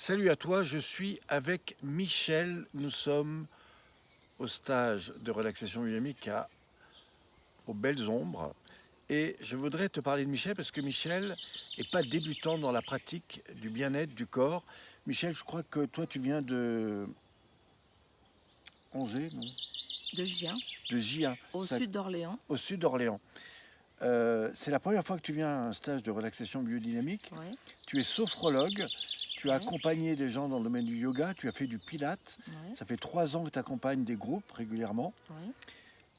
Salut à toi, je suis avec Michel. Nous sommes au stage de relaxation dynamique aux Belles Ombres. Et je voudrais te parler de Michel parce que Michel n'est pas débutant dans la pratique du bien-être du corps. Michel, je crois que toi tu viens de Angers, non? De Gien, De Gien, au sud d'Orléans. au sud d'Orléans. C'est la première fois que tu viens à un stage de relaxation biodynamique. Ouais, Tu es sophrologue, tu as ouais, accompagné des gens dans le domaine du yoga, tu as fait du pilates. ouais, Ça fait 3 ans que tu accompagnes des groupes régulièrement. ouais.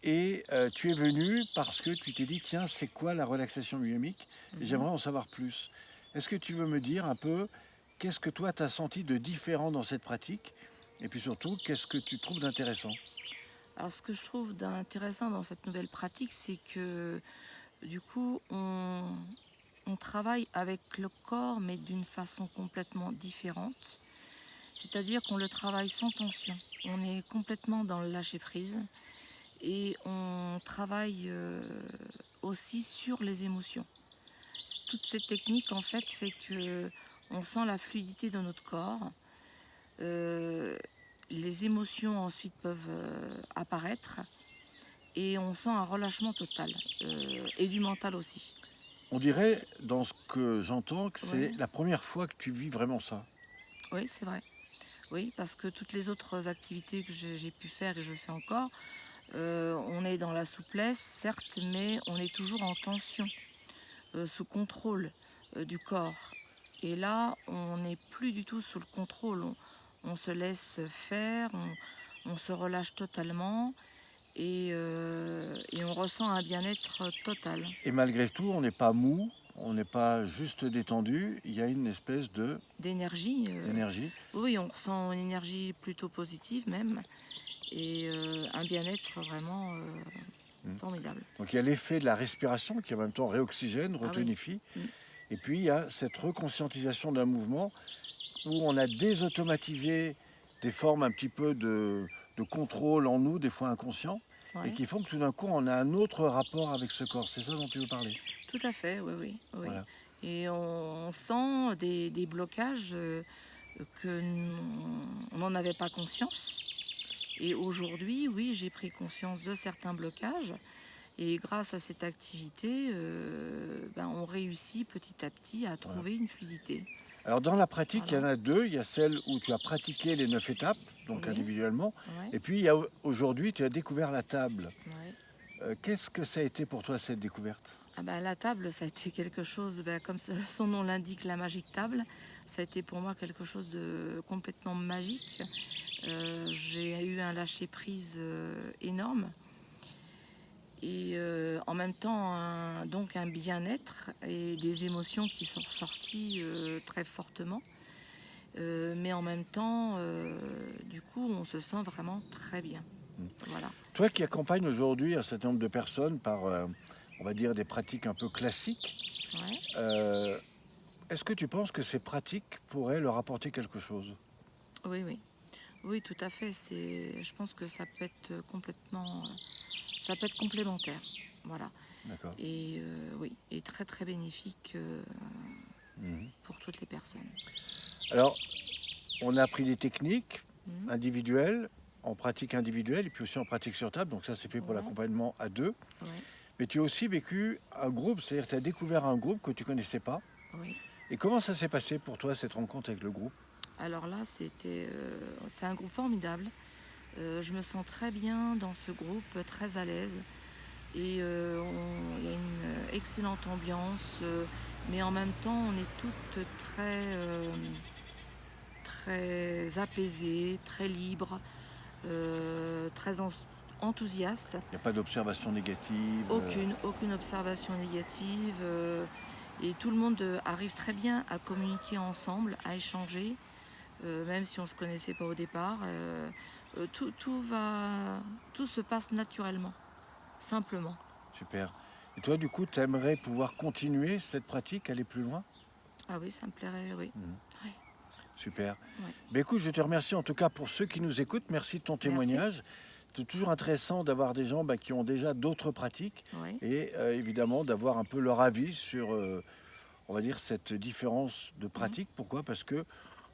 Et tu es venu parce que tu t'es dit, tiens, c'est quoi la relaxation dynamique? Et Mhm. j'aimerais en savoir plus. Est-ce que tu veux me dire un peu, qu'est-ce que toi, tu as senti de différent dans cette pratique? Et puis surtout, qu'est-ce que tu trouves d'intéressant? Alors, ce que je trouve d'intéressant dans cette nouvelle pratique, c'est que du coup, on travaille avec le corps, mais d'une façon complètement différente. C'est-à-dire qu'on le travaille sans tension. On est complètement dans le lâcher-prise et on travaille aussi sur les émotions. Toute cette technique, en fait que on sent la fluidité de notre corps. Euh, les émotions ensuite peuvent apparaître et on sent un relâchement total et du mental aussi. On dirait, dans ce que j'entends, que c'est Ouais, la première fois que tu vis vraiment ça. oui, c'est vrai. Oui, parce que toutes les autres activités que j'ai pu faire et je fais encore, on est dans la souplesse, certes, mais on est toujours en tension, sous contrôle du corps. Et là, on n'est plus du tout sous le contrôle. On se laisse faire, on se relâche totalement et on ressent un bien-être total, Et malgré tout, on n'est pas mou, on n'est pas juste détendu, il y a une espèce d'énergie. d'énergie. Oui, on ressent une énergie plutôt positive même et un bien-être vraiment Mm. formidable. Donc il y a l'effet de la respiration qui en même temps réoxygène, Ah oui. retonifie. Mm. Et puis il y a cette reconscientisation d'un mouvement où on a désautomatisé des formes un petit peu de contrôle en nous, des fois inconscients, et Ouais. qui font que tout d'un coup on a un autre rapport avec ce corps. C'est ça dont tu veux parler? Tout à fait, oui, oui, oui. Voilà. Et on sent des blocages que on n'en avait pas conscience. Et aujourd'hui, oui, j'ai pris conscience de certains blocages. Et grâce à cette activité, on réussit petit à petit à Voilà. trouver une fluidité. Alors dans la pratique, il y Voilà. en a deux. Il y a celle où tu as pratiqué les 9 étapes, donc Oui, individuellement. oui, Et puis il y a aujourd'hui, tu as découvert la table. oui. Qu'est-ce que ça a été pour toi cette découverte? Ah bah, la table, ça a été quelque chose, comme son nom l'indique, la magique table. Ça a été pour moi quelque chose de complètement magique. J'ai eu un lâcher-prise énorme et en même temps donc un bien-être et des émotions qui sont ressorties très fortement. Mais en même temps, du coup, on se sent vraiment très bien. Mm. Voilà. Toi qui accompagnes aujourd'hui un certain nombre de personnes par, on va dire, des pratiques un peu classiques, Ouais. euh, est-ce que tu penses que ces pratiques pourraient leur apporter quelque chose? Oui, oui. Oui, tout à fait. Je pense que ça peut être complètement, ça peut être complémentaire. Voilà. D'accord. Et oui, et très très bénéfique Mhm. pour toutes les personnes. Alors, on a appris des techniques Mhm. individuelles, en pratique individuelle, et puis aussi en pratique sur table. Donc ça, c'est fait pour Ouais, l'accompagnement à deux. ouais, Mais tu as aussi vécu un groupe, c'est-à-dire que tu as découvert un groupe que tu ne connaissais pas. oui. Et comment ça s'est passé pour toi, cette rencontre avec le groupe? Alors là, c'est un groupe formidable. Je me sens très bien dans ce groupe, très à l'aise. Et il y a une excellente ambiance, mais en même temps, on est toutes très apaisées, très libres, très enthousiastes. Il n'y a pas d'observation négative. Aucune observation négative. Et tout le monde arrive très bien à communiquer ensemble, à échanger, même si on ne se connaissait pas au départ. Tout se passe naturellement, simplement. Super. Et toi, du coup, tu aimerais pouvoir continuer cette pratique, aller plus loin? Ah oui, ça me plairait, oui. Mhm. Oui, Super. oui. Ben écoute, je te remercie en tout cas pour ceux qui nous écoutent. Merci de ton Merci. témoignage. C'est toujours intéressant d'avoir des gens qui ont déjà d'autres pratiques Oui, et évidemment d'avoir un peu leur avis sur, on va dire, cette différence de mhm, pratique. Pourquoi? Parce que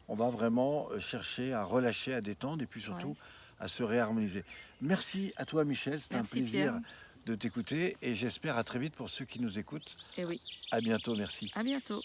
on va vraiment chercher à relâcher, à détendre et puis Ouais. surtout à se réharmoniser. Merci à toi Michel, c'était un Merci Pierre. plaisir de t'écouter et j'espère à très vite pour ceux qui nous écoutent. Et oui, À bientôt, merci. à bientôt.